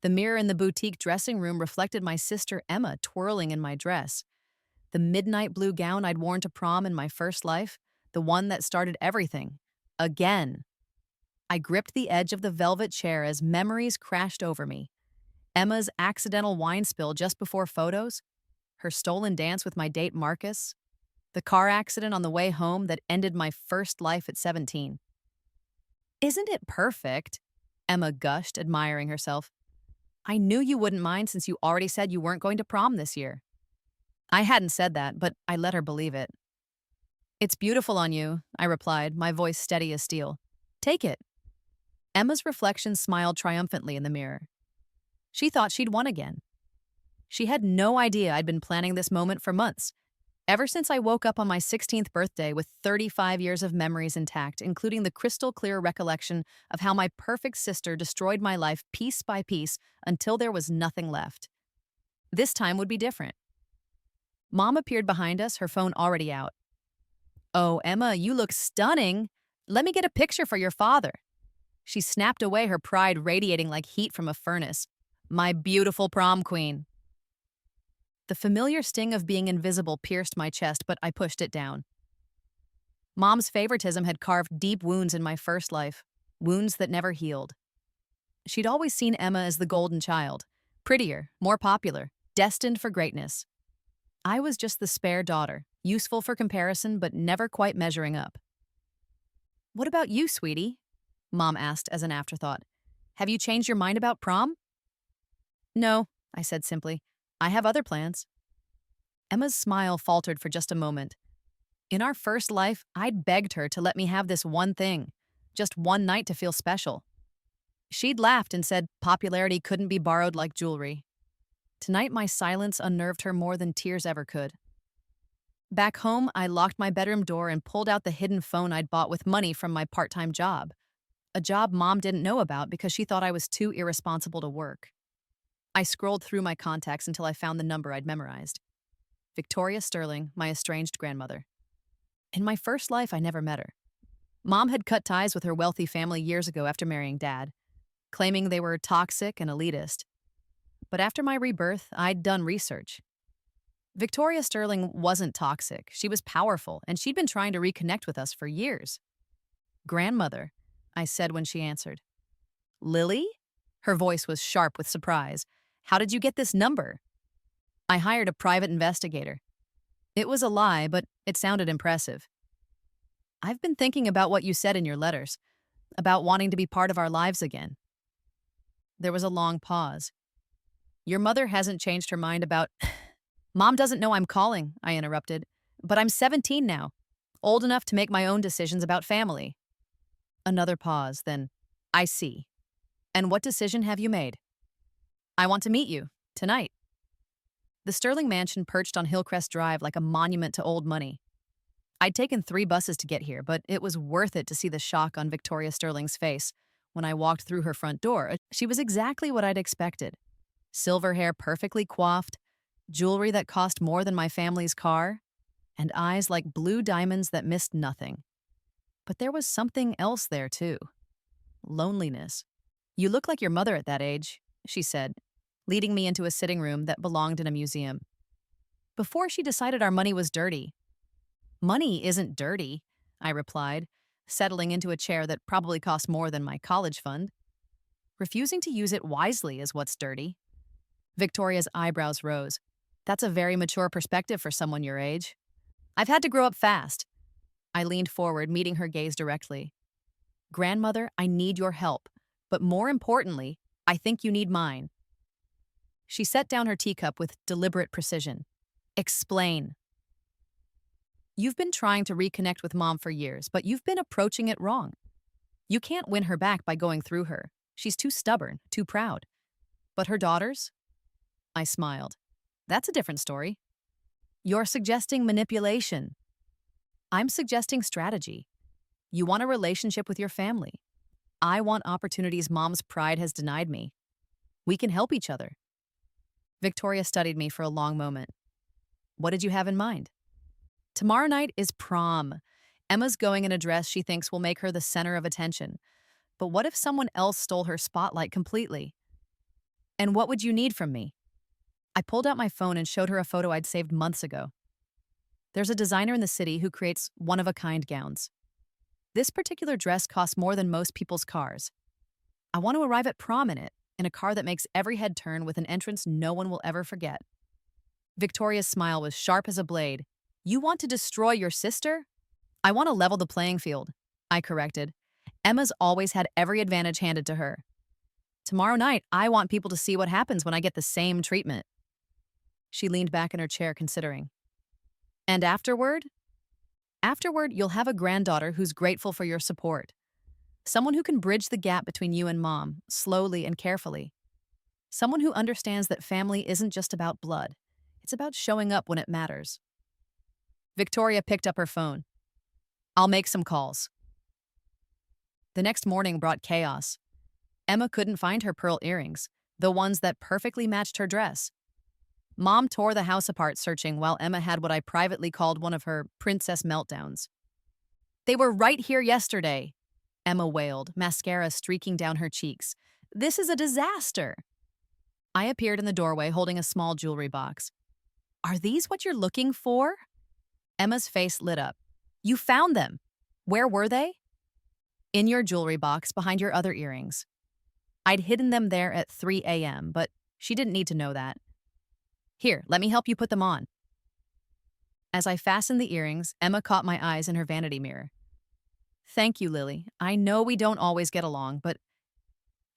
The mirror in the boutique dressing room reflected my sister Emma twirling in my dress. The midnight blue gown I'd worn to prom in my first life, the one that started everything. Again. I gripped the edge of the velvet chair as memories crashed over me. Emma's accidental wine spill just before photos, her stolen dance with my date Marcus, the car accident on the way home that ended my first life at 17. Isn't it perfect? Emma gushed, admiring herself. I knew you wouldn't mind since you already said you weren't going to prom this year. I hadn't said that, but I let her believe it. It's beautiful on you, I replied, my voice steady as steel. Take it. Emma's reflection smiled triumphantly in the mirror. She thought she'd won again. She had no idea I'd been planning this moment for months, ever since I woke up on my 16th birthday with 35 years of memories intact, including the crystal clear recollection of how my perfect sister destroyed my life piece by piece until there was nothing left. This time would be different. Mom appeared behind us, her phone already out. Oh, Emma, you look stunning. Let me get a picture for your father. She snapped away, her pride radiating like heat from a furnace. My beautiful prom queen. The familiar sting of being invisible pierced my chest, but I pushed it down. Mom's favoritism had carved deep wounds in my first life, wounds that never healed. She'd always seen Emma as the golden child, prettier, more popular, destined for greatness. I was just the spare daughter, useful for comparison but never quite measuring up. What about you, sweetie? Mom asked as an afterthought. Have you changed your mind about prom? No, I said simply. I have other plans. Emma's smile faltered for just a moment. In our first life, I'd begged her to let me have this one thing, just one night to feel special. She'd laughed and said popularity couldn't be borrowed like jewelry. Tonight, my silence unnerved her more than tears ever could. Back home, I locked my bedroom door and pulled out the hidden phone I'd bought with money from my part-time job, a job Mom didn't know about because she thought I was too irresponsible to work. I scrolled through my contacts until I found the number I'd memorized. Victoria Sterling, my estranged grandmother. In my first life, I never met her. Mom had cut ties with her wealthy family years ago after marrying Dad, claiming they were toxic and elitist. But after my rebirth, I'd done research. Victoria Sterling wasn't toxic. She was powerful, and she'd been trying to reconnect with us for years. Grandmother, I said when she answered. Lily? Her voice was sharp with surprise. How did you get this number? I hired a private investigator. It was a lie, but it sounded impressive. I've been thinking about what you said in your letters, about wanting to be part of our lives again. There was a long pause. Your mother hasn't changed her mind about... Mom doesn't know I'm calling, I interrupted. But I'm 17 now, old enough to make my own decisions about family. Another pause, then, I see. And what decision have you made? I want to meet you, tonight. The Sterling mansion perched on Hillcrest Drive like a monument to old money. I'd taken 3 buses to get here, but it was worth it to see the shock on Victoria Sterling's face when I walked through her front door. She was exactly what I'd expected. Silver hair perfectly coiffed, jewelry that cost more than my family's car, and eyes like blue diamonds that missed nothing. But there was something else there, too. Loneliness. You look like your mother at that age, she said, leading me into a sitting room that belonged in a museum. Before she decided our money was dirty. Money isn't dirty, I replied, settling into a chair that probably cost more than my college fund. Refusing to use it wisely is what's dirty. Victoria's eyebrows rose. That's a very mature perspective for someone your age. I've had to grow up fast. I leaned forward, meeting her gaze directly. Grandmother, I need your help, but more importantly, I think you need mine. She set down her teacup with deliberate precision. Explain. You've been trying to reconnect with Mom for years, but you've been approaching it wrong. You can't win her back by going through her. She's too stubborn, too proud. But her daughters? I smiled. That's a different story. You're suggesting manipulation. I'm suggesting strategy. You want a relationship with your family. I want opportunities Mom's pride has denied me. We can help each other. Victoria studied me for a long moment. What did you have in mind? Tomorrow night is prom. Emma's going in a dress she thinks will make her the center of attention. But what if someone else stole her spotlight completely? And what would you need from me? I pulled out my phone and showed her a photo I'd saved months ago. There's a designer in the city who creates one-of-a-kind gowns. This particular dress costs more than most people's cars. I want to arrive at prom in a car that makes every head turn with an entrance no one will ever forget. Victoria's smile was sharp as a blade. You want to destroy your sister? I want to level the playing field, I corrected. Emma's always had every advantage handed to her. Tomorrow night, I want people to see what happens when I get the same treatment. She leaned back in her chair, considering. And afterward? Afterward, you'll have a granddaughter who's grateful for your support. Someone who can bridge the gap between you and mom, slowly and carefully. Someone who understands that family isn't just about blood. It's about showing up when it matters. Victoria picked up her phone. I'll make some calls. The next morning brought chaos. Emma couldn't find her pearl earrings, the ones that perfectly matched her dress. Mom tore the house apart searching while Emma had what I privately called one of her princess meltdowns. They were right here yesterday, Emma wailed, mascara streaking down her cheeks. This is a disaster. I appeared in the doorway holding a small jewelry box. Are these what you're looking for? Emma's face lit up. You found them. Where were they? In your jewelry box behind your other earrings. I'd hidden them there at 3 a.m., but she didn't need to know that. Here, let me help you put them on. As I fastened the earrings, Emma caught my eyes in her vanity mirror. Thank you, Lily. I know we don't always get along, but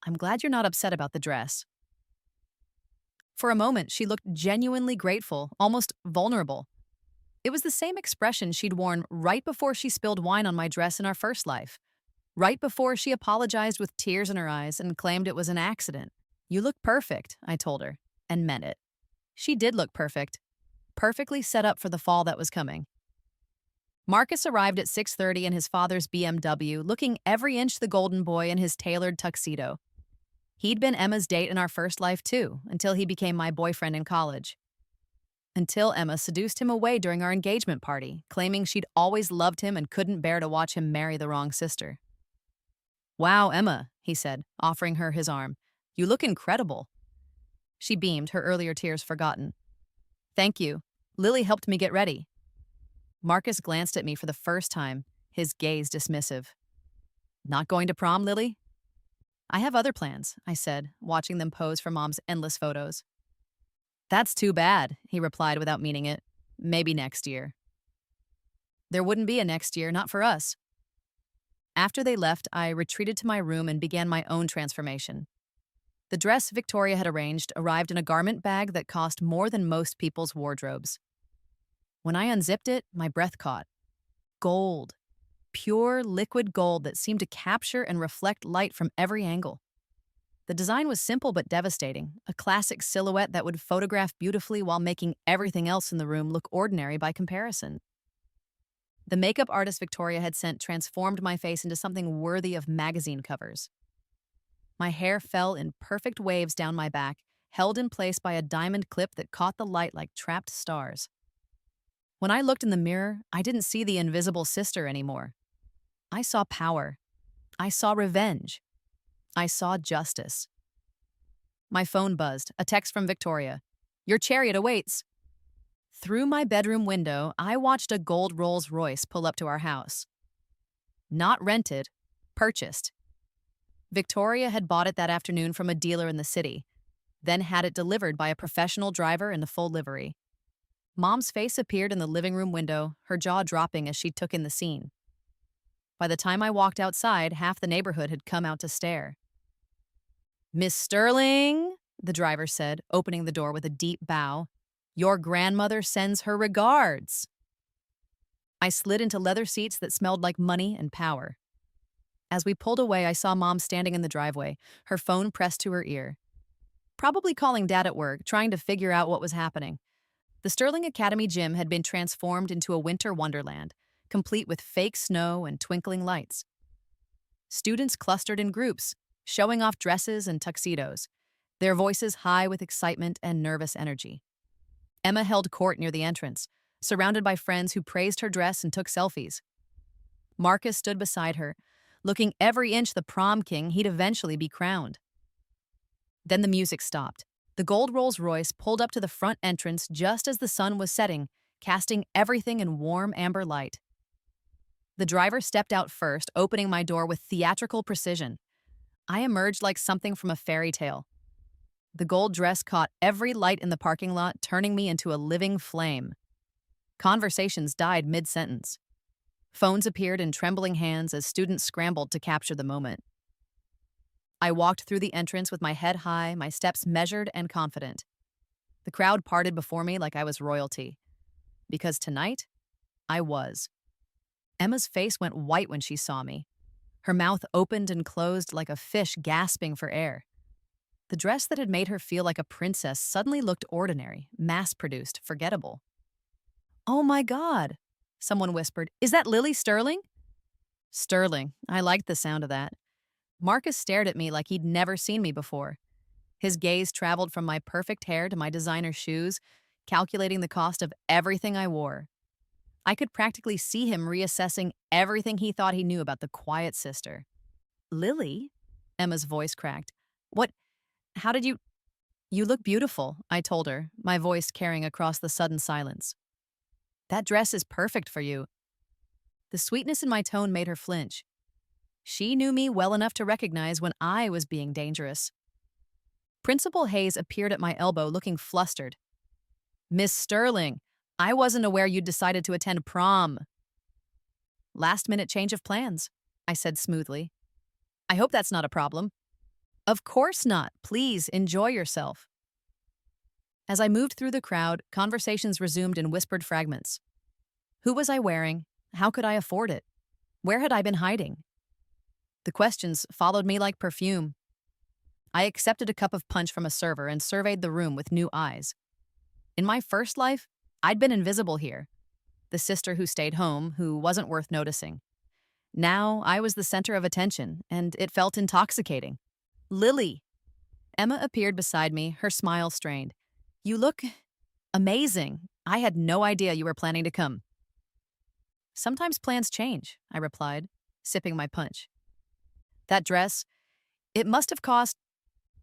I'm glad you're not upset about the dress. For a moment, she looked genuinely grateful, almost vulnerable. It was the same expression she'd worn right before she spilled wine on my dress in our first life. Right before she apologized with tears in her eyes and claimed it was an accident. You look perfect, I told her, and meant it. She did look perfect, perfectly set up for the fall that was coming. Marcus arrived at 6:30 in his father's BMW, looking every inch the golden boy in his tailored tuxedo. He'd been Emma's date in our first life too, until he became my boyfriend in college. Until Emma seduced him away during our engagement party, claiming she'd always loved him and couldn't bear to watch him marry the wrong sister. Wow, Emma, he said, offering her his arm. You look incredible. She beamed, her earlier tears forgotten. Thank you. Lily helped me get ready. Marcus glanced at me for the first time, his gaze dismissive. Not going to prom, Lily? I have other plans, I said, watching them pose for Mom's endless photos. That's too bad, he replied without meaning it. Maybe next year. There wouldn't be a next year, not for us. After they left, I retreated to my room and began my own transformation. The dress Victoria had arranged arrived in a garment bag that cost more than most people's wardrobes. When I unzipped it, my breath caught. Gold. Pure, liquid gold that seemed to capture and reflect light from every angle. The design was simple but devastating, a classic silhouette that would photograph beautifully while making everything else in the room look ordinary by comparison. The makeup artist Victoria had sent transformed my face into something worthy of magazine covers. My hair fell in perfect waves down my back, held in place by a diamond clip that caught the light like trapped stars. When I looked in the mirror, I didn't see the invisible sister anymore. I saw power. I saw revenge. I saw justice. My phone buzzed, a text from Victoria. Your chariot awaits. Through my bedroom window, I watched a gold Rolls-Royce pull up to our house. Not rented, purchased. Victoria had bought it that afternoon from a dealer in the city, then had it delivered by a professional driver in a full livery. Mom's face appeared in the living room window, her jaw dropping as she took in the scene. By the time I walked outside, half the neighborhood had come out to stare. Miss Sterling, the driver said, opening the door with a deep bow. Your grandmother sends her regards. I slid into leather seats that smelled like money and power. As we pulled away, I saw Mom standing in the driveway, her phone pressed to her ear. Probably calling Dad at work, trying to figure out what was happening. The Sterling Academy gym had been transformed into a winter wonderland, complete with fake snow and twinkling lights. Students clustered in groups, showing off dresses and tuxedos, their voices high with excitement and nervous energy. Emma held court near the entrance, surrounded by friends who praised her dress and took selfies. Marcus stood beside her, looking every inch the prom king he'd eventually be crowned. Then the music stopped. The gold Rolls Royce pulled up to the front entrance just as the sun was setting, casting everything in warm amber light. The driver stepped out first, opening my door with theatrical precision. I emerged like something from a fairy tale. The gold dress caught every light in the parking lot, turning me into a living flame. Conversations died mid-sentence. Phones appeared in trembling hands as students scrambled to capture the moment. I walked through the entrance with my head high, my steps measured and confident. The crowd parted before me like I was royalty. Because tonight, I was. Emma's face went white when she saw me. Her mouth opened and closed like a fish gasping for air. The dress that had made her feel like a princess suddenly looked ordinary, mass-produced, forgettable. "Oh my God," someone whispered. "Is that Lily Sterling?" Sterling. I liked the sound of that. Marcus stared at me like he'd never seen me before. His gaze traveled from my perfect hair to my designer shoes, calculating the cost of everything I wore. I could practically see him reassessing everything he thought he knew about the quiet sister. "Lily?" Emma's voice cracked. "What? How did you—" "You look beautiful," I told her, my voice carrying across the sudden silence. "That dress is perfect for you." The sweetness in my tone made her flinch. She knew me well enough to recognize when I was being dangerous. Principal Hayes appeared at my elbow looking flustered. "Miss Sterling, I wasn't aware you'd decided to attend prom." "Last-minute change of plans," I said smoothly. "I hope that's not a problem." "Of course not. Please enjoy yourself." As I moved through the crowd, conversations resumed in whispered fragments. Who was I wearing? How could I afford it? Where had I been hiding? The questions followed me like perfume. I accepted a cup of punch from a server and surveyed the room with new eyes. In my first life, I'd been invisible here. The sister who stayed home, who wasn't worth noticing. Now, I was the center of attention, and it felt intoxicating. "Lily!" Emma appeared beside me, her smile strained. "You look amazing. I had no idea you were planning to come." "Sometimes plans change," I replied, sipping my punch. "That dress, it must have cost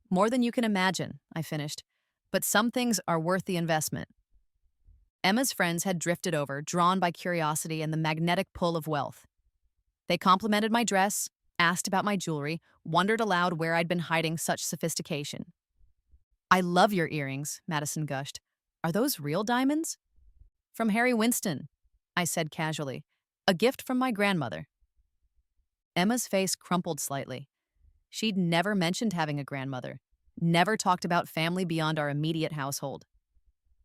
more than you can imagine," I finished. "But some things are worth the investment." Emma's friends had drifted over, drawn by curiosity and the magnetic pull of wealth. They complimented my dress, asked about my jewelry, wondered aloud where I'd been hiding such sophistication. "I love your earrings," Madison gushed. "Are those real diamonds?" "From Harry Winston," I said casually. "A gift from my grandmother." Emma's face crumpled slightly. She'd never mentioned having a grandmother, never talked about family beyond our immediate household.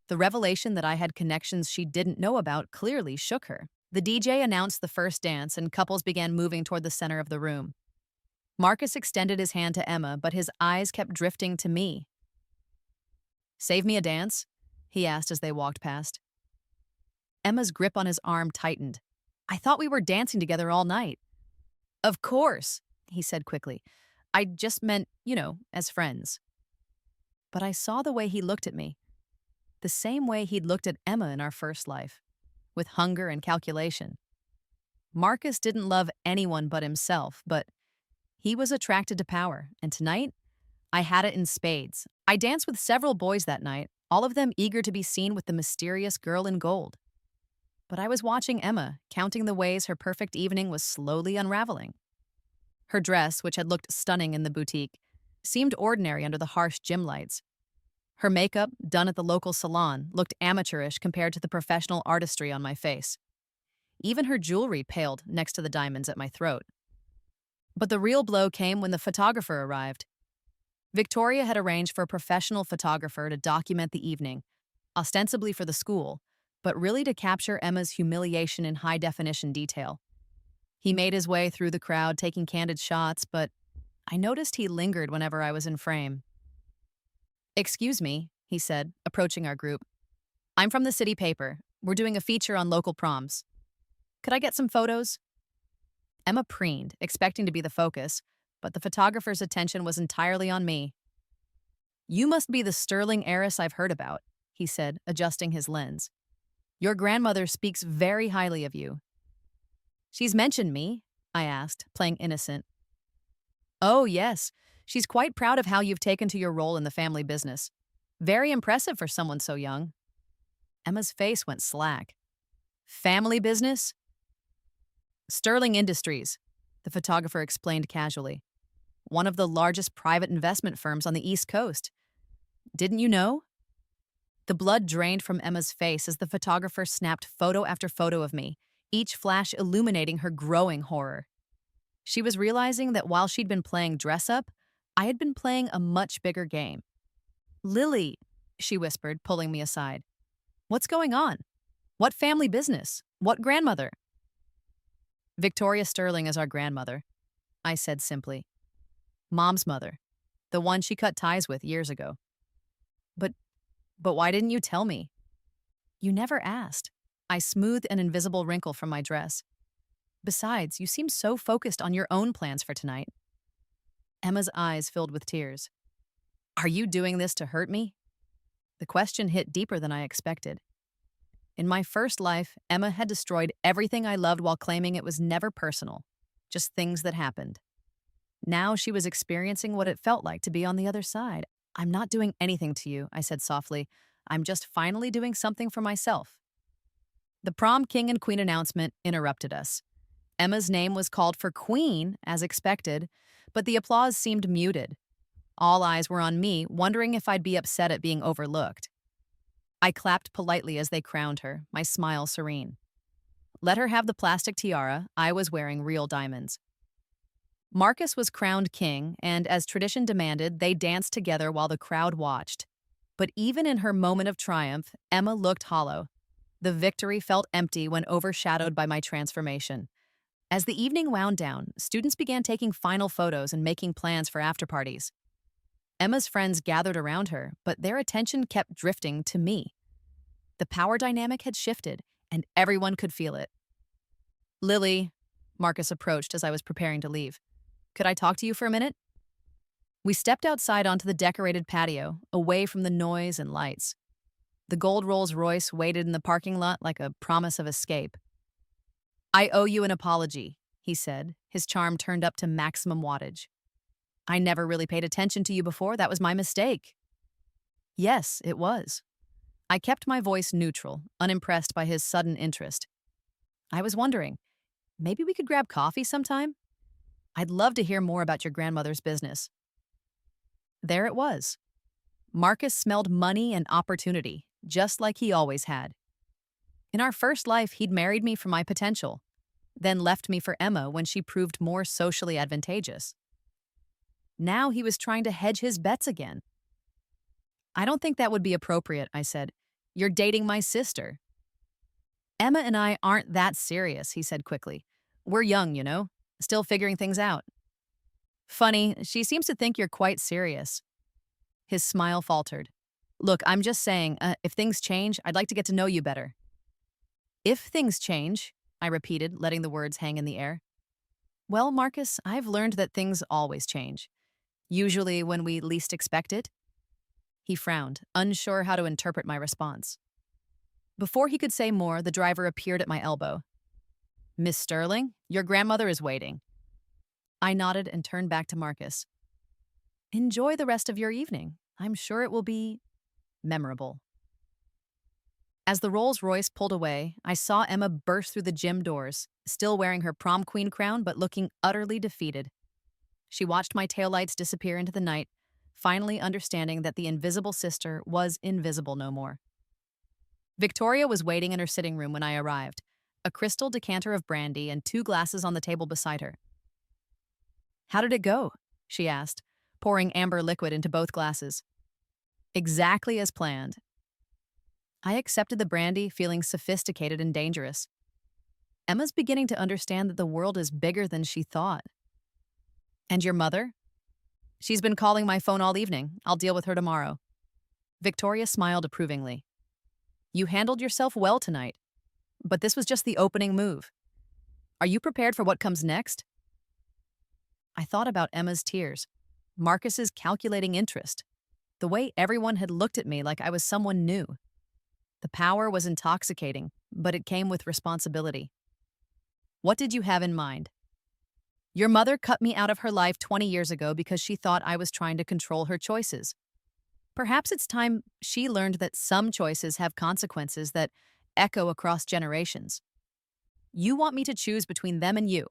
The revelation that I had connections she didn't know about clearly shook her. The DJ announced the first dance, and couples began moving toward the center of the room. Marcus extended his hand to Emma, but his eyes kept drifting to me. "Save me a dance?" he asked as they walked past. Emma's grip on his arm tightened. "I thought we were dancing together all night." "Of course," he said quickly. "I just meant, as friends." But I saw the way he looked at me. The same way he'd looked at Emma in our first life, with hunger and calculation. Marcus didn't love anyone but himself, but he was attracted to power, and tonight, I had it in spades. I danced with several boys that night, all of them eager to be seen with the mysterious girl in gold. But I was watching Emma, counting the ways her perfect evening was slowly unraveling. Her dress, which had looked stunning in the boutique, seemed ordinary under the harsh gym lights. Her makeup, done at the local salon, looked amateurish compared to the professional artistry on my face. Even her jewelry paled next to the diamonds at my throat. But the real blow came when the photographer arrived. Victoria had arranged for a professional photographer to document the evening, ostensibly for the school, but really to capture Emma's humiliation in high-definition detail. He made his way through the crowd, taking candid shots, but I noticed he lingered whenever I was in frame. "Excuse me," he said, approaching our group. "I'm from the city paper. We're doing a feature on local proms. Could I get some photos?" Emma preened, expecting to be the focus, but the photographer's attention was entirely on me. "You must be the sterling heiress I've heard about," he said, adjusting his lens. "Your grandmother speaks very highly of you." "She's mentioned me?" I asked, playing innocent. "Oh, yes. She's quite proud of how you've taken to your role in the family business. Very impressive for someone so young. Emma's face went slack. Family business? Sterling Industries, the photographer explained casually. One of the largest private investment firms on the East Coast. Didn't you know? The blood drained from Emma's face as the photographer snapped photo after photo of me, each flash illuminating her growing horror. She was realizing that while she'd been playing dress-up, I had been playing a much bigger game. Lily, she whispered, pulling me aside. What's going on? What family business? What grandmother? Victoria Sterling is our grandmother, I said simply. Mom's mother, the one she cut ties with years ago. But why didn't you tell me? You never asked. I smoothed an invisible wrinkle from my dress. Besides, you seem so focused on your own plans for tonight. Emma's eyes filled with tears. Are you doing this to hurt me? The question hit deeper than I expected. In my first life, Emma had destroyed everything I loved while claiming it was never personal, just things that happened. Now she was experiencing what it felt like to be on the other side. I'm not doing anything to you, I said softly. I'm just finally doing something for myself. The prom king and queen announcement interrupted us. Emma's name was called for queen, as expected, but the applause seemed muted. All eyes were on me, wondering if I'd be upset at being overlooked. I clapped politely as they crowned her, my smile serene. Let her have the plastic tiara, I was wearing real diamonds. Marcus was crowned king, and as tradition demanded, they danced together while the crowd watched. But even in her moment of triumph, Emma looked hollow. The victory felt empty when overshadowed by my transformation. As the evening wound down, students began taking final photos and making plans for after-parties. Emma's friends gathered around her, but their attention kept drifting to me. The power dynamic had shifted, and everyone could feel it. Lily, Marcus approached as I was preparing to leave. Could I talk to you for a minute? We stepped outside onto the decorated patio, away from the noise and lights. The gold Rolls-Royce waited in the parking lot like a promise of escape. I owe you an apology, he said, his charm turned up to maximum wattage. I never really paid attention to you before. That was my mistake. Yes, it was. I kept my voice neutral, unimpressed by his sudden interest. I was wondering, maybe we could grab coffee sometime? I'd love to hear more about your grandmother's business. There it was. Marcus smelled money and opportunity, just like he always had. In our first life, he'd married me for my potential, then left me for Emma when she proved more socially advantageous. Now he was trying to hedge his bets again. I don't think that would be appropriate, I said. You're dating my sister. Emma and I aren't that serious, he said quickly. We're young, you know, still figuring things out. Funny, she seems to think you're quite serious. His smile faltered. Look, I'm just saying, if things change, I'd like to get to know you better. If things change, I repeated, letting the words hang in the air. Well, Marcus, I've learned that things always change. Usually when we least expect it. He frowned, unsure how to interpret my response. Before he could say more, the driver appeared at my elbow. Miss Sterling, your grandmother is waiting. I nodded and turned back to Marcus. Enjoy the rest of your evening. I'm sure it will be memorable. As the Rolls-Royce pulled away, I saw Emma burst through the gym doors, still wearing her prom queen crown but looking utterly defeated. She watched my taillights disappear into the night, finally understanding that the invisible sister was invisible no more. Victoria was waiting in her sitting room when I arrived, a crystal decanter of brandy and 2 glasses on the table beside her. How did it go? She asked, pouring amber liquid into both glasses. Exactly as planned. I accepted the brandy, feeling sophisticated and dangerous. Emma's beginning to understand that the world is bigger than she thought. And your mother? She's been calling my phone all evening. I'll deal with her tomorrow. Victoria smiled approvingly. You handled yourself well tonight. But this was just the opening move. Are you prepared for what comes next? I thought about Emma's tears, Marcus's calculating interest, the way everyone had looked at me like I was someone new. The power was intoxicating, but it came with responsibility. What did you have in mind? Your mother cut me out of her life 20 years ago because she thought I was trying to control her choices. Perhaps it's time she learned that some choices have consequences that echo across generations. You want me to choose between them and you.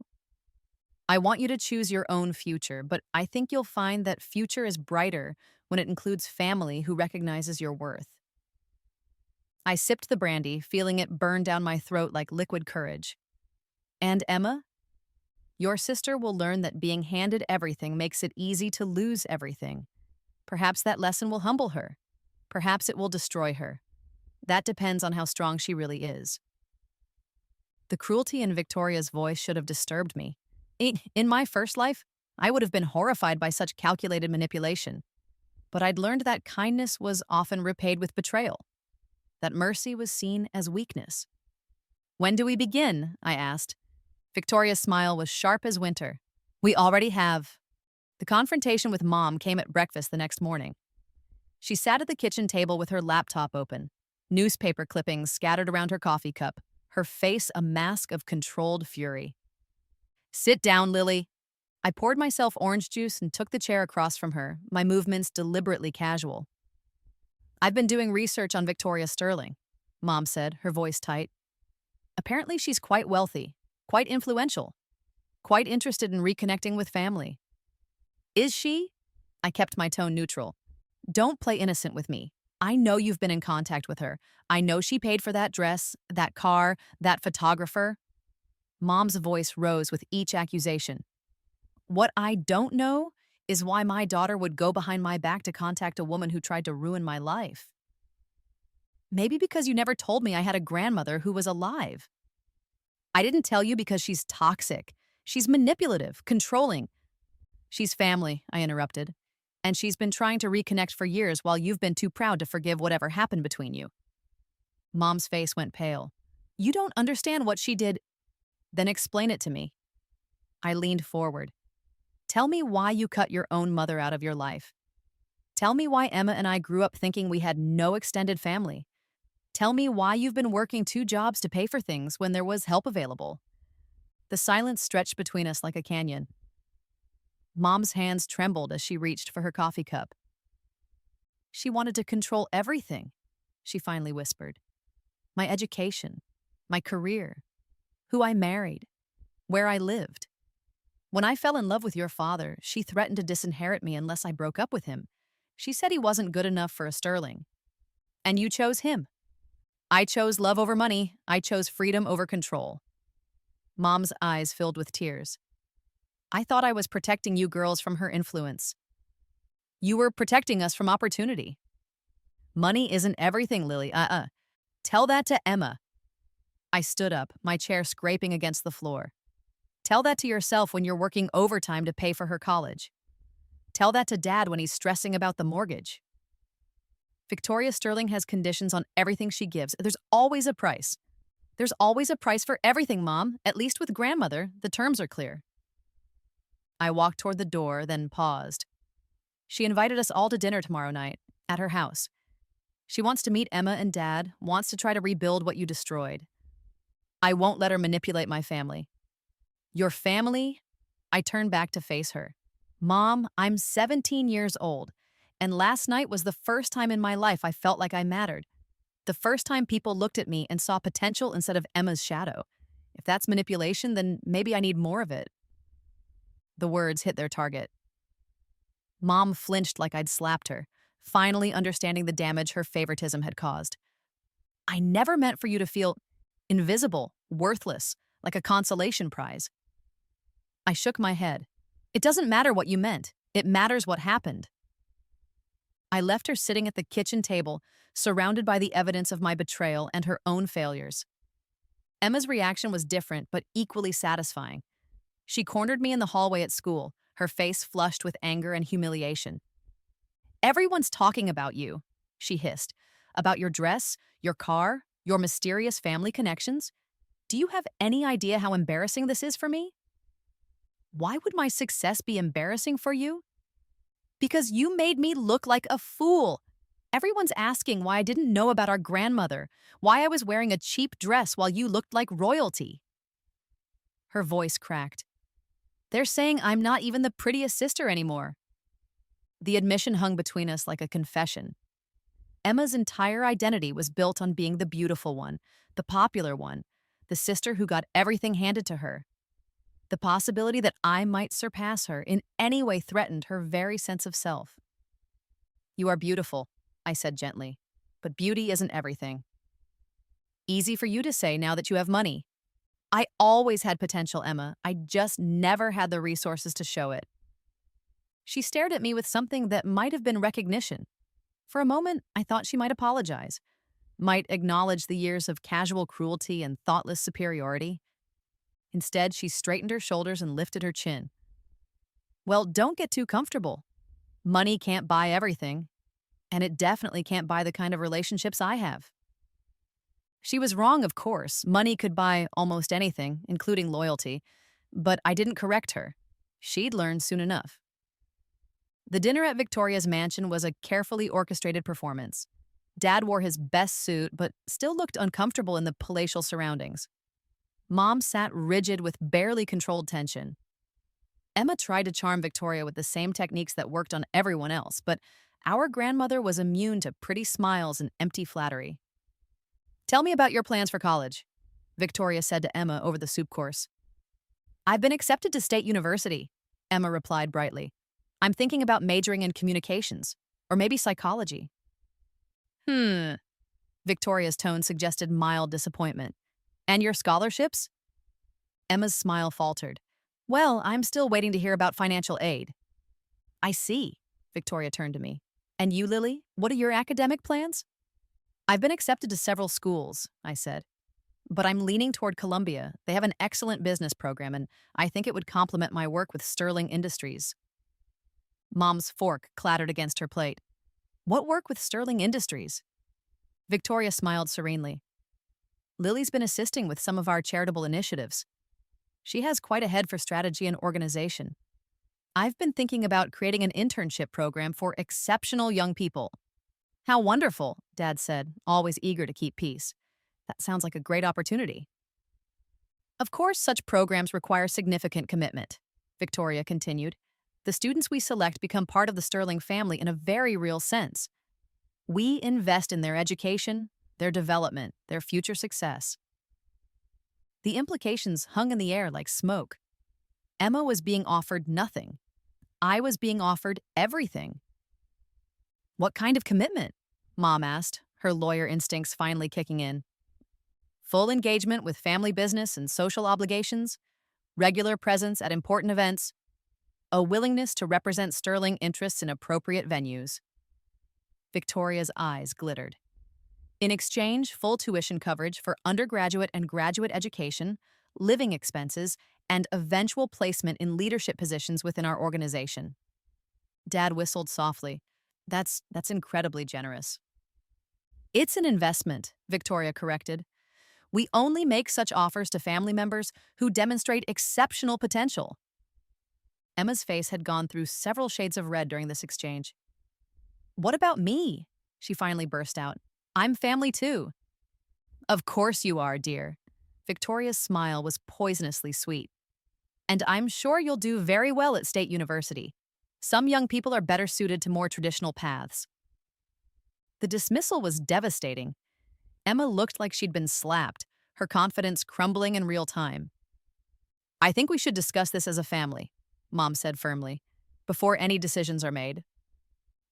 I want you to choose your own future, but I think you'll find that future is brighter when it includes family who recognizes your worth. I sipped the brandy, feeling it burn down my throat like liquid courage. And Emma, your sister will learn that being handed everything makes it easy to lose everything. Perhaps that lesson will humble her. Perhaps it will destroy her. That depends on how strong she really is. The cruelty in Victoria's voice should have disturbed me. In my first life, I would have been horrified by such calculated manipulation. But I'd learned that kindness was often repaid with betrayal, that mercy was seen as weakness. When do we begin? I asked. Victoria's smile was sharp as winter. We already have. The confrontation with Mom came at breakfast the next morning. She sat at the kitchen table with her laptop open, newspaper clippings scattered around her coffee cup, her face a mask of controlled fury. Sit down, Lily. I poured myself orange juice and took the chair across from her, my movements deliberately casual. I've been doing research on Victoria Sterling, Mom said, her voice tight. Apparently she's quite wealthy, quite influential, quite interested in reconnecting with family. Is she? I kept my tone neutral. Don't play innocent with me. I know you've been in contact with her. I know she paid for that dress, that car, that photographer. Mom's voice rose with each accusation. What I don't know is why my daughter would go behind my back to contact a woman who tried to ruin my life. Maybe because you never told me I had a grandmother who was alive. I didn't tell you because she's toxic. She's manipulative, controlling. She's family, I interrupted. And she's been trying to reconnect for years while you've been too proud to forgive whatever happened between you. Mom's face went pale. You don't understand what she did. Then explain it to me. I leaned forward. Tell me why you cut your own mother out of your life. Tell me why Emma and I grew up thinking we had no extended family. Tell me why you've been working 2 jobs to pay for things when there was help available. The silence stretched between us like a canyon. Mom's hands trembled as she reached for her coffee cup. She wanted to control everything, she finally whispered. My education, my career, who I married, where I lived. When I fell in love with your father, she threatened to disinherit me unless I broke up with him. She said he wasn't good enough for a Sterling. And you chose him. I chose love over money. I chose freedom over control. Mom's eyes filled with tears. I thought I was protecting you girls from her influence. You were protecting us from opportunity. Money isn't everything, Lily. Tell that to Emma. I stood up, my chair scraping against the floor. Tell that to yourself when you're working overtime to pay for her college. Tell that to Dad when he's stressing about the mortgage. Victoria Sterling has conditions on everything she gives. There's always a price. There's always a price for everything, Mom. At least with grandmother, the terms are clear. I walked toward the door, then paused. She invited us all to dinner tomorrow night, at her house. She wants to meet Emma and Dad, wants to try to rebuild what you destroyed. I won't let her manipulate my family. Your family? I turned back to face her. Mom, I'm 17 years old, and last night was the first time in my life I felt like I mattered. The first time people looked at me and saw potential instead of Emma's shadow. If that's manipulation, then maybe I need more of it. The words hit their target. Mom flinched like I'd slapped her, finally understanding the damage her favoritism had caused. I never meant for you to feel invisible, worthless, like a consolation prize. I shook my head. It doesn't matter what you meant. It matters what happened. I left her sitting at the kitchen table, surrounded by the evidence of my betrayal and her own failures. Emma's reaction was different, but equally satisfying. She cornered me in the hallway at school, her face flushed with anger and humiliation. Everyone's talking about you, she hissed. About your dress, your car, your mysterious family connections. Do you have any idea how embarrassing this is for me? Why would my success be embarrassing for you? Because you made me look like a fool. Everyone's asking why I didn't know about our grandmother, why I was wearing a cheap dress while you looked like royalty. Her voice cracked. They're saying I'm not even the prettiest sister anymore. The admission hung between us like a confession. Emma's entire identity was built on being the beautiful one, the popular one, the sister who got everything handed to her. The possibility that I might surpass her in any way threatened her very sense of self. You are beautiful, I said gently, but beauty isn't everything. Easy for you to say now that you have money. I always had potential, Emma. I just never had the resources to show it. She stared at me with something that might have been recognition. For a moment, I thought she might apologize, might acknowledge the years of casual cruelty and thoughtless superiority. Instead, she straightened her shoulders and lifted her chin. Well, don't get too comfortable. Money can't buy everything, and it definitely can't buy the kind of relationships I have. She was wrong, of course. Money could buy almost anything, including loyalty, but I didn't correct her. She'd learn soon enough. The dinner at Victoria's mansion was a carefully orchestrated performance. Dad wore his best suit, but still looked uncomfortable in the palatial surroundings. Mom sat rigid with barely controlled tension. Emma tried to charm Victoria with the same techniques that worked on everyone else, but our grandmother was immune to pretty smiles and empty flattery. Tell me about your plans for college, Victoria said to Emma over the soup course. I've been accepted to State University, Emma replied brightly. I'm thinking about majoring in communications, or maybe psychology. Victoria's tone suggested mild disappointment. And your scholarships? Emma's smile faltered. Well, I'm still waiting to hear about financial aid. I see, Victoria turned to me. And you, Lily? What are your academic plans? I've been accepted to several schools, I said. But I'm leaning toward Columbia. They have an excellent business program, and I think it would complement my work with Sterling Industries. Mom's fork clattered against her plate. What work with Sterling Industries? Victoria smiled serenely. Lily's been assisting with some of our charitable initiatives. She has quite a head for strategy and organization. I've been thinking about creating an internship program for exceptional young people. How wonderful, Dad said, always eager to keep peace. That sounds like a great opportunity. Of course, such programs require significant commitment, Victoria continued. The students we select become part of the Sterling family in a very real sense. We invest in their education, their development, their future success. The implications hung in the air like smoke. Emma was being offered nothing. I was being offered everything. What kind of commitment? Mom asked, her lawyer instincts finally kicking in. Full engagement with family business and social obligations, regular presence at important events, a willingness to represent Sterling interests in appropriate venues. Victoria's eyes glittered. In exchange, full tuition coverage for undergraduate and graduate education, living expenses, and eventual placement in leadership positions within our organization. Dad whistled softly. That's incredibly generous. It's an investment, Victoria corrected. We only make such offers to family members who demonstrate exceptional potential. Emma's face had gone through several shades of red during this exchange. What about me? She finally burst out. I'm family too. Of course you are, dear. Victoria's smile was poisonously sweet. And I'm sure you'll do very well at State University. Some young people are better suited to more traditional paths. The dismissal was devastating. Emma looked like she'd been slapped, her confidence crumbling in real time. I think we should discuss this as a family, Mom said firmly, before any decisions are made.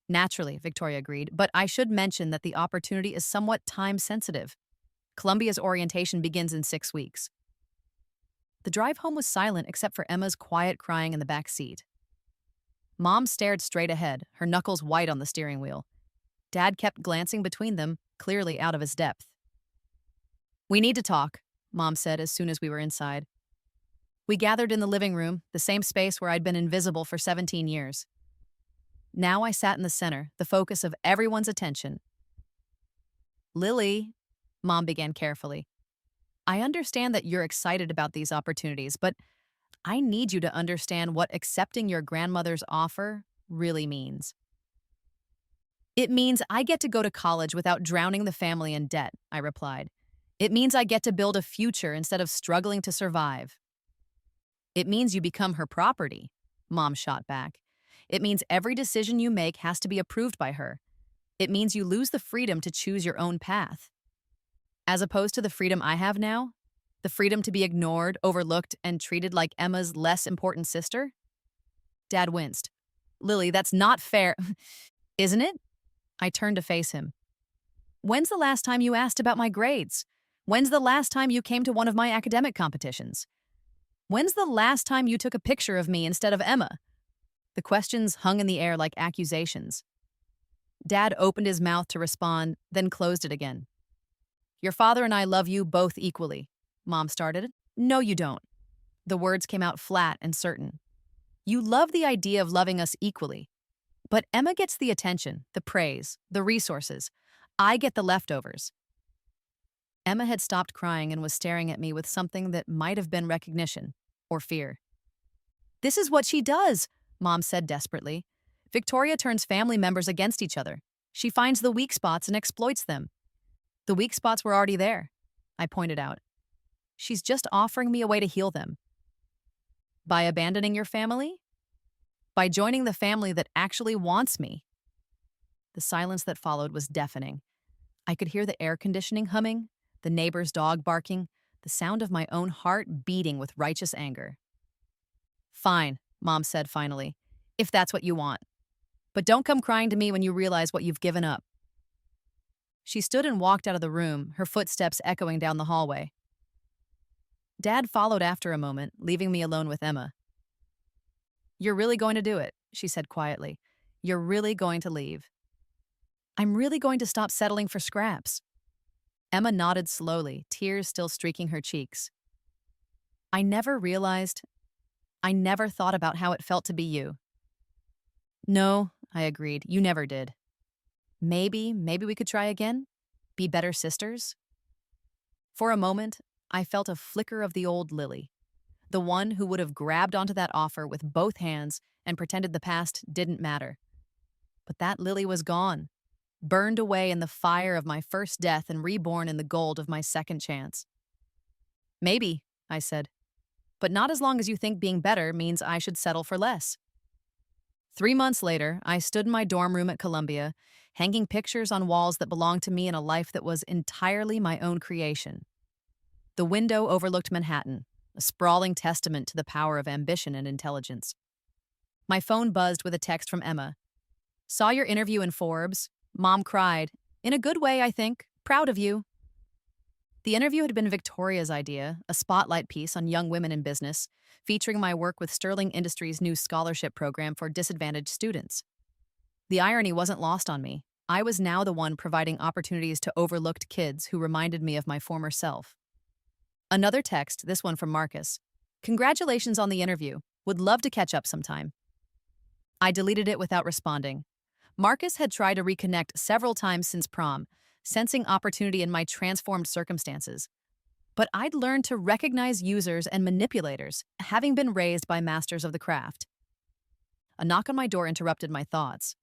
Naturally, Victoria agreed, but I should mention that the opportunity is somewhat time-sensitive. Columbia's orientation begins in 6 weeks. The drive home was silent except for Emma's quiet crying in the back seat. Mom stared straight ahead, her knuckles white on the steering wheel. Dad kept glancing between them, clearly out of his depth. We need to talk, Mom said as soon as we were inside. We gathered in the living room, the same space where I'd been invisible for 17 years. Now I sat in the center, the focus of everyone's attention. Lily, Mom began carefully, I understand that you're excited about these opportunities, but I need you to understand what accepting your grandmother's offer really means. It means I get to go to college without drowning the family in debt, I replied. It means I get to build a future instead of struggling to survive. It means you become her property, Mom shot back. It means every decision you make has to be approved by her. It means you lose the freedom to choose your own path. As opposed to the freedom I have now, the freedom to be ignored, overlooked, and treated like Emma's less important sister? Dad winced. Lily, that's not fair, isn't it? I turned to face him. When's the last time you asked about my grades? When's the last time you came to one of my academic competitions? When's the last time you took a picture of me instead of Emma? The questions hung in the air like accusations. Dad opened his mouth to respond, then closed it again. Your father and I love you both equally, Mom started. No, you don't. The words came out flat and certain. You love the idea of loving us equally. But Emma gets the attention, the praise, the resources. I get the leftovers. Emma had stopped crying and was staring at me with something that might have been recognition or fear. This is what she does, Mom said desperately. Victoria turns family members against each other. She finds the weak spots and exploits them. The weak spots were already there, I pointed out. She's just offering me a way to heal them. By abandoning your family? By joining the family that actually wants me. The silence that followed was deafening. I could hear the air conditioning humming, the neighbor's dog barking, the sound of my own heart beating with righteous anger. Fine, Mom said finally, if that's what you want. But don't come crying to me when you realize what you've given up. She stood and walked out of the room, her footsteps echoing down the hallway. Dad followed after a moment, leaving me alone with Emma. You're really going to do it, she said quietly. You're really going to leave. I'm really going to stop settling for scraps. Emma nodded slowly, tears still streaking her cheeks. I never thought about how it felt to be you. No, I agreed, you never did. Maybe we could try again? Be better sisters? For a moment, I felt a flicker of the old Lily, the one who would have grabbed onto that offer with both hands and pretended the past didn't matter. But that Lily was gone, burned away in the fire of my first death and reborn in the gold of my second chance. Maybe, I said, but not as long as you think being better means I should settle for less. 3 months later, I stood in my dorm room at Columbia, hanging pictures on walls that belonged to me in a life that was entirely my own creation. The window overlooked Manhattan, a sprawling testament to the power of ambition and intelligence. My phone buzzed with a text from Emma. Saw your interview in Forbes. Mom cried. In a good way, I think. Proud of you. The interview had been Victoria's idea, a spotlight piece on young women in business, featuring my work with Sterling Industries' new scholarship program for disadvantaged students. The irony wasn't lost on me. I was now the one providing opportunities to overlooked kids who reminded me of my former self. Another text, this one from Marcus. Congratulations on the interview. Would love to catch up sometime. I deleted it without responding. Marcus had tried to reconnect several times since prom, sensing opportunity in my transformed circumstances. But I'd learned to recognize users and manipulators, having been raised by masters of the craft. A knock on my door interrupted my thoughts.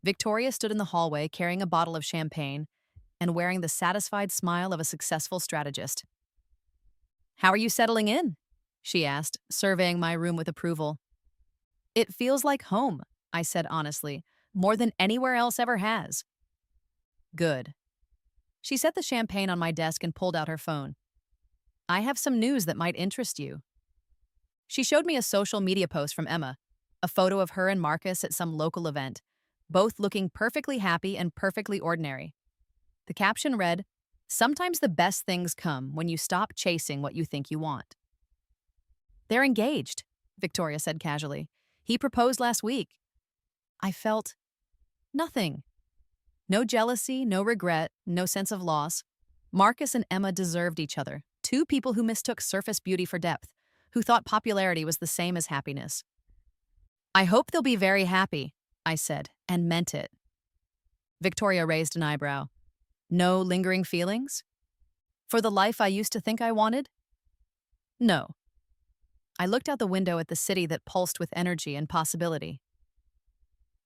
Victoria stood in the hallway carrying a bottle of champagne and wearing the satisfied smile of a successful strategist. How are you settling in? She asked, surveying my room with approval. It feels like home, I said honestly, more than anywhere else ever has. Good. She set the champagne on my desk and pulled out her phone. I have some news that might interest you. She showed me a social media post from Emma, a photo of her and Marcus at some local event, both looking perfectly happy and perfectly ordinary. The caption read, "Sometimes the best things come when you stop chasing what you think you want." They're engaged, Victoria said casually. He proposed last week. I felt nothing. No jealousy, no regret, no sense of loss. Marcus and Emma deserved each other, two people who mistook surface beauty for depth, who thought popularity was the same as happiness. I hope they'll be very happy, I said, and meant it. Victoria raised an eyebrow. No lingering feelings? For the life I used to think I wanted? No. I looked out the window at the city that pulsed with energy and possibility.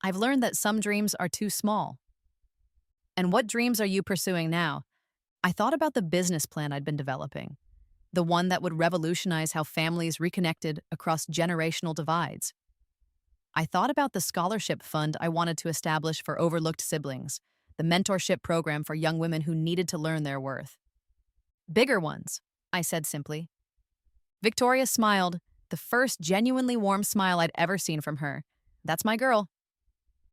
I've learned that some dreams are too small. And what dreams are you pursuing now? I thought about the business plan I'd been developing. the one that would revolutionize how families reconnected across generational divides. I thought about the scholarship fund I wanted to establish for overlooked siblings, the mentorship program for young women who needed to learn their worth. Bigger ones, I said simply. Victoria smiled, the first genuinely warm smile I'd ever seen from her. That's my girl.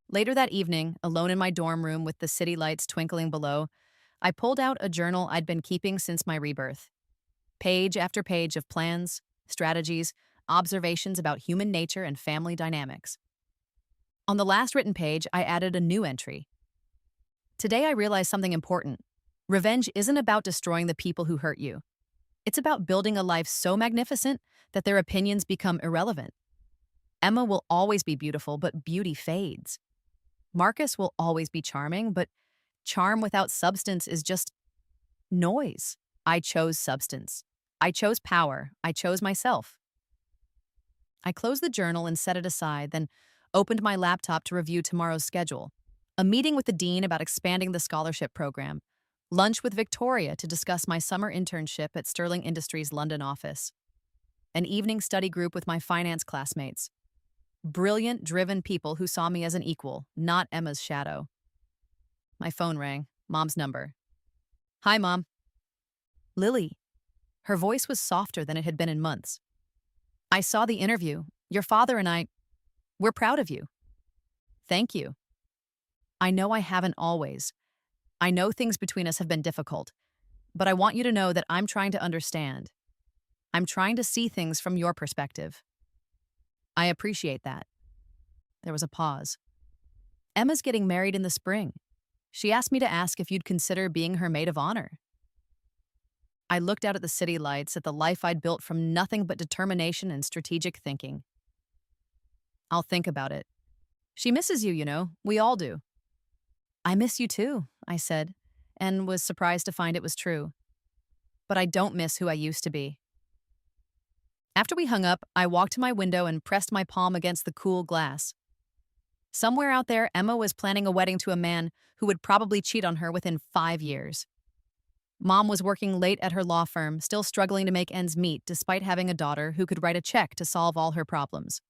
Later that evening, alone in my dorm room with the city lights twinkling below, I pulled out a journal I'd been keeping since my rebirth. Page after page of plans, strategies, observations about human nature and family dynamics. On the last written page, I added a new entry. Today I realized something important. Revenge isn't about destroying the people who hurt you. It's about building a life so magnificent that their opinions become irrelevant. Emma will always be beautiful, but beauty fades. Marcus will always be charming, but charm without substance is just noise. I chose substance. I chose power. I chose myself. I closed the journal and set it aside, then opened my laptop to review tomorrow's schedule. A meeting with the dean about expanding the scholarship program. Lunch with Victoria to discuss my summer internship at Sterling Industries' London office. An evening study group with my finance classmates. Brilliant, driven people who saw me as an equal, not Emma's shadow. My phone rang. Mom's number. Hi, Mom. Lily. Her voice was softer than it had been in months. I saw the interview. Your father and we're proud of you. Thank you. I know I haven't always. I know things between us have been difficult, but I want you to know that I'm trying to understand. I'm trying to see things from your perspective. I appreciate that. There was a pause. Emma's getting married in the spring. She asked me to ask if you'd consider being her maid of honor. I looked out at the city lights, at the life I'd built from nothing but determination and strategic thinking. I'll think about it. She misses you, you know. We all do. I miss you too, I said, and was surprised to find it was true. But I don't miss who I used to be. After we hung up, I walked to my window and pressed my palm against the cool glass. Somewhere out there, Emma was planning a wedding to a man who would probably cheat on her within 5 years. Mom was working late at her law firm, still struggling to make ends meet despite having a daughter who could write a check to solve all her problems.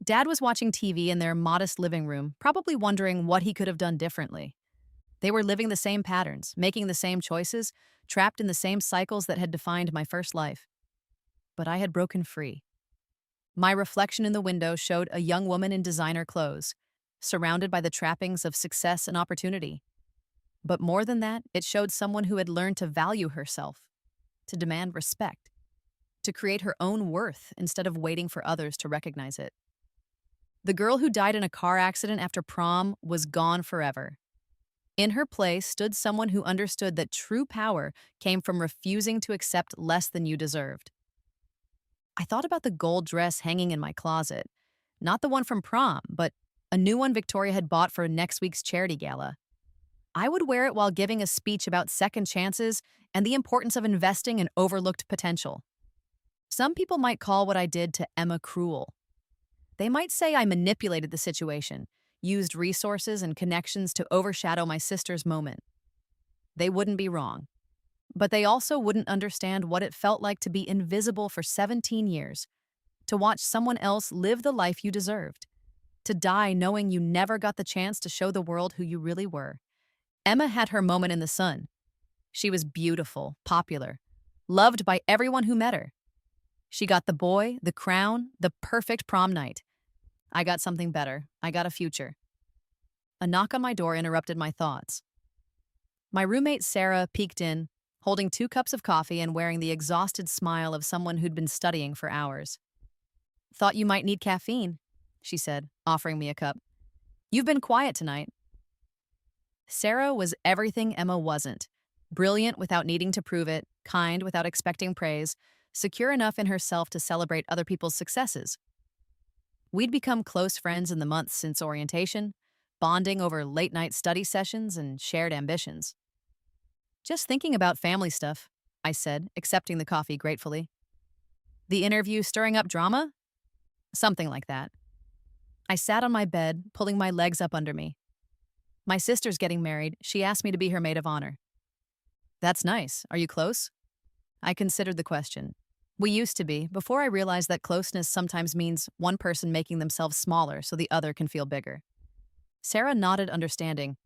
Dad was watching TV in their modest living room, probably wondering what he could have done differently. They were living the same patterns, making the same choices, trapped in the same cycles that had defined my first life. But I had broken free. My reflection in the window showed a young woman in designer clothes, surrounded by the trappings of success and opportunity. But more than that, it showed someone who had learned to value herself, to demand respect, to create her own worth instead of waiting for others to recognize it. The girl who died in a car accident after prom was gone forever. In her place stood someone who understood that true power came from refusing to accept less than you deserved. I thought about the gold dress hanging in my closet, not the one from prom, but a new one Victoria had bought for next week's charity gala. I would wear it while giving a speech about second chances and the importance of investing in overlooked potential. Some people might call what I did to Emma cruel. They might say I manipulated the situation, used resources and connections to overshadow my sister's moment. They wouldn't be wrong. But they also wouldn't understand what it felt like to be invisible for 17 years, to watch someone else live the life you deserved, to die knowing you never got the chance to show the world who you really were. Emma had her moment in the sun. She was beautiful, popular, loved by everyone who met her. She got the boy, the crown, the perfect prom night. I got something better. I got a future. A knock on my door interrupted my thoughts. My roommate Sarah peeked in, holding 2 cups of coffee and wearing the exhausted smile of someone who'd been studying for hours. Thought you might need caffeine, she said, offering me a cup. You've been quiet tonight. Sarah was everything Emma wasn't. Brilliant without needing to prove it, kind without expecting praise, secure enough in herself to celebrate other people's successes. We'd become close friends in the months since orientation, bonding over late-night study sessions and shared ambitions. Just thinking about family stuff, I said, accepting the coffee gratefully. The interview stirring up drama? Something like that. I sat on my bed, pulling my legs up under me. My sister's getting married. She asked me to be her maid of honor. That's nice. Are you close? I considered the question. We used to be, before I realized that closeness sometimes means one person making themselves smaller so the other can feel bigger. Sarah nodded, understanding.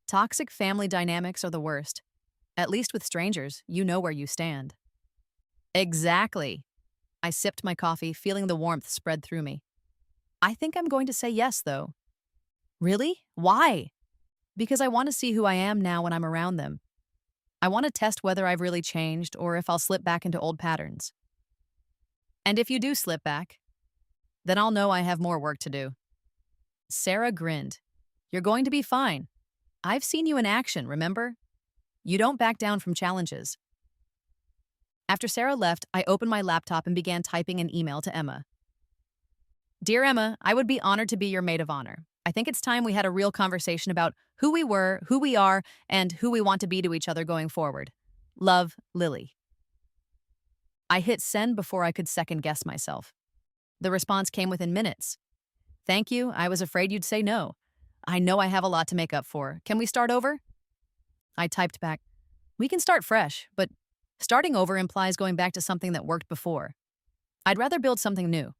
Toxic family dynamics are the worst. At least with strangers, you know where you stand. Exactly. I sipped my coffee, feeling the warmth spread through me. I think I'm going to say yes, though. Really? Why? Because I want to see who I am now when I'm around them. I want to test whether I've really changed or if I'll slip back into old patterns. And if you do slip back, then I'll know I have more work to do. Sarah grinned. You're going to be fine. I've seen you in action, remember? You don't back down from challenges. After Sarah left, I opened my laptop and began typing an email to Emma. Dear Emma, I would be honored to be your maid of honor. I think it's time we had a real conversation about who we were, who we are, and who we want to be to each other going forward. Love, Lily. I hit send before I could second guess myself. The response came within minutes. Thank you, I was afraid you'd say no. I know I have a lot to make up for. Can we start over? I typed back, we can start fresh, but starting over implies going back to something that worked before. I'd rather build something new.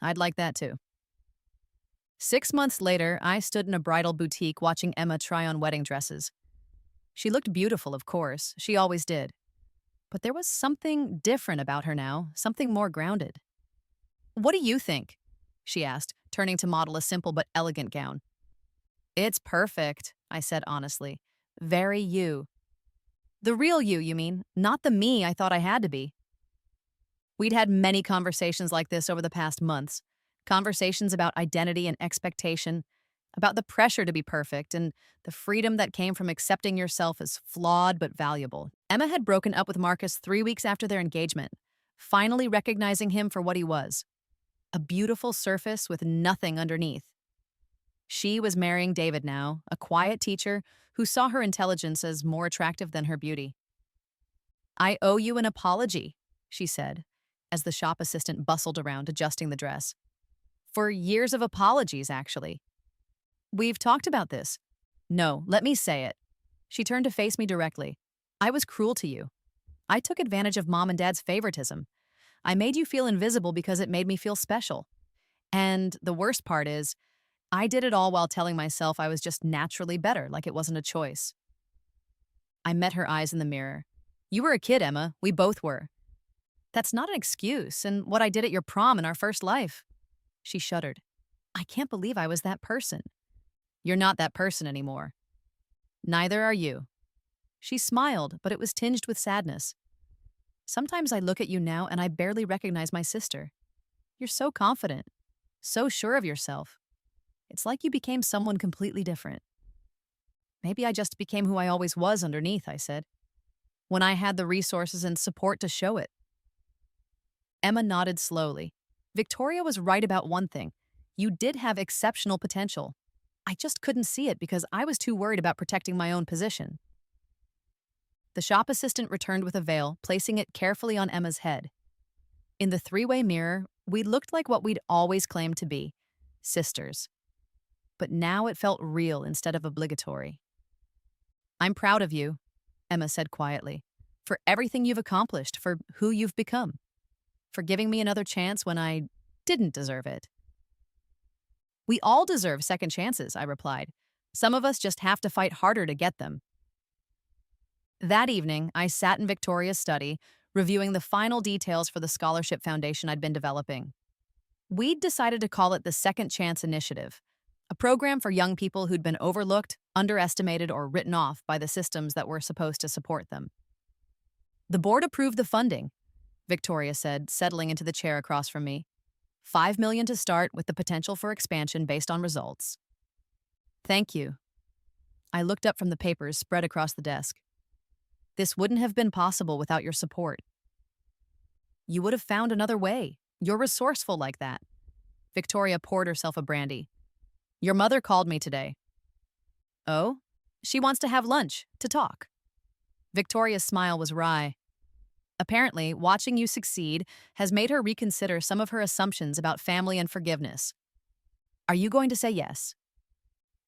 I'd like that too. 6 months later, I stood in a bridal boutique watching Emma try on wedding dresses. She looked beautiful, of course. She always did. But there was something different about her now, something more grounded. What do you think? She asked, turning to model a simple but elegant gown. It's perfect, I said honestly. Very you. The real you mean, not the me I thought I had to be. We'd had many conversations like this over the past months. Conversations about identity and expectation, about the pressure to be perfect, and the freedom that came from accepting yourself as flawed but valuable. Emma had broken up with Marcus 3 weeks after their engagement, finally recognizing him for what he was. A beautiful surface with nothing underneath. She was marrying David now, a quiet teacher who saw her intelligence as more attractive than her beauty. I owe you an apology, she said, as the shop assistant bustled around adjusting the dress. For years of apologies, actually. We've talked about this. No, let me say it. She turned to face me directly. I was cruel to you. I took advantage of Mom and Dad's favoritism. I made you feel invisible because it made me feel special. And the worst part is, I did it all while telling myself I was just naturally better, like it wasn't a choice. I met her eyes in the mirror. You were a kid, Emma. We both were. That's not an excuse, and what I did at your prom in our first life. She shuddered. I can't believe I was that person. You're not that person anymore. Neither are you. She smiled, but it was tinged with sadness. Sometimes I look at you now and I barely recognize my sister. You're so confident, so sure of yourself. It's like you became someone completely different. Maybe I just became who I always was underneath, I said, when I had the resources and support to show it. Emma nodded slowly. Victoria was right about one thing. You did have exceptional potential. I just couldn't see it because I was too worried about protecting my own position. The shop assistant returned with a veil, placing it carefully on Emma's head. In the three-way mirror, we looked like what we'd always claimed to be, sisters. But now it felt real instead of obligatory. I'm proud of you, Emma said quietly, for everything you've accomplished, for who you've become, for giving me another chance when I didn't deserve it. We all deserve second chances, I replied. Some of us just have to fight harder to get them. That evening, I sat in Victoria's study, reviewing the final details for the scholarship foundation I'd been developing. We'd decided to call it the Second Chance Initiative, a program for young people who'd been overlooked, underestimated, or written off by the systems that were supposed to support them. The board approved the funding, Victoria said, settling into the chair across from me. $5 million to start, with the potential for expansion based on results. Thank you. I looked up from the papers spread across the desk. This wouldn't have been possible without your support. You would have found another way. You're resourceful like that. Victoria poured herself a brandy. Your mother called me today. Oh? She wants to have lunch, to talk. Victoria's smile was wry. Apparently, watching you succeed has made her reconsider some of her assumptions about family and forgiveness. Are you going to say yes?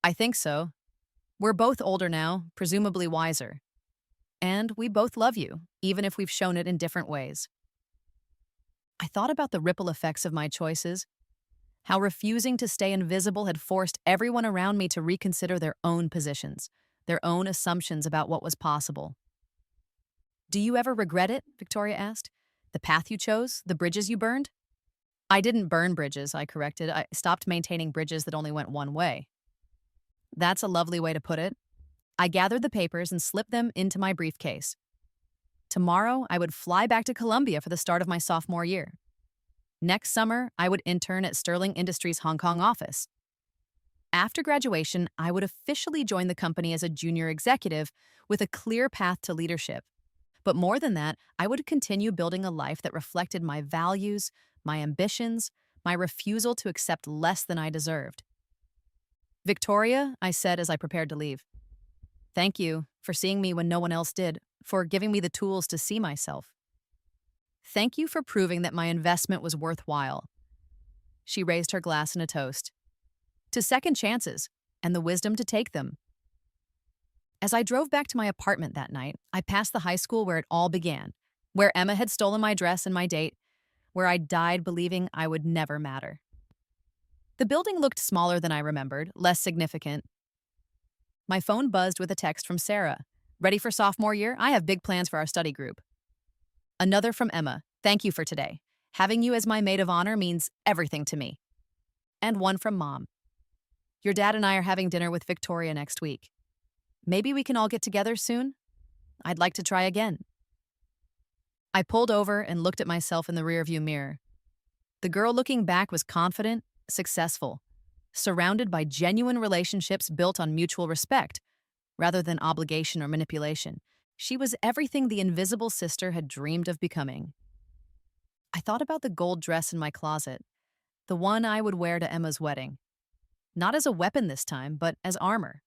I think so. We're both older now, presumably wiser. And we both love you, even if we've shown it in different ways. I thought about the ripple effects of my choices, how refusing to stay invisible had forced everyone around me to reconsider their own positions, their own assumptions about what was possible. Do you ever regret it? Victoria asked. The path you chose? The bridges you burned? I didn't burn bridges, I corrected. I stopped maintaining bridges that only went one way. That's a lovely way to put it. I gathered the papers and slipped them into my briefcase. Tomorrow, I would fly back to Columbia for the start of my sophomore year. Next summer, I would intern at Sterling Industries' Hong Kong office. After graduation, I would officially join the company as a junior executive with a clear path to leadership. But more than that, I would continue building a life that reflected my values, my ambitions, my refusal to accept less than I deserved. Victoria, I said as I prepared to leave, thank you for seeing me when no one else did, for giving me the tools to see myself. Thank you for proving that my investment was worthwhile. She raised her glass in a toast. To second chances and the wisdom to take them. As I drove back to my apartment that night, I passed the high school where it all began, where Emma had stolen my dress and my date, where I died believing I would never matter. The building looked smaller than I remembered, less significant. My phone buzzed with a text from Sarah. Ready for sophomore year? I have big plans for our study group. Another from Emma. Thank you for today. Having you as my maid of honor means everything to me. And one from Mom. Your dad and I are having dinner with Victoria next week. Maybe we can all get together soon? I'd like to try again. I pulled over and looked at myself in the rearview mirror. The girl looking back was confident, successful, surrounded by genuine relationships built on mutual respect, rather than obligation or manipulation. She was everything the invisible sister had dreamed of becoming. I thought about the gold dress in my closet, the one I would wear to Emma's wedding. Not as a weapon this time, but as armor.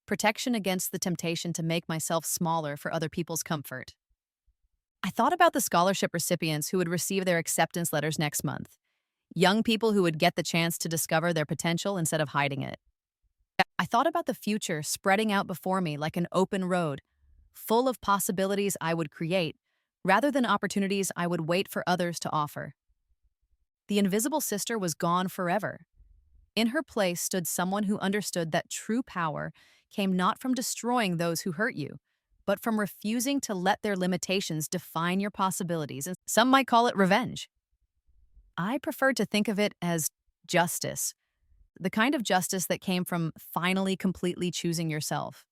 Protection against the temptation to make myself smaller for other people's comfort. I thought about the scholarship recipients who would receive their acceptance letters next month. Young people who would get the chance to discover their potential instead of hiding it. I thought about the future spreading out before me like an open road, full of possibilities I would create, rather than opportunities I would wait for others to offer. The invisible sister was gone forever. In her place stood someone who understood that true power came not from destroying those who hurt you, but from refusing to let their limitations define your possibilities, and some might call it revenge. I preferred to think of it as justice, the kind of justice that came from finally completely choosing yourself.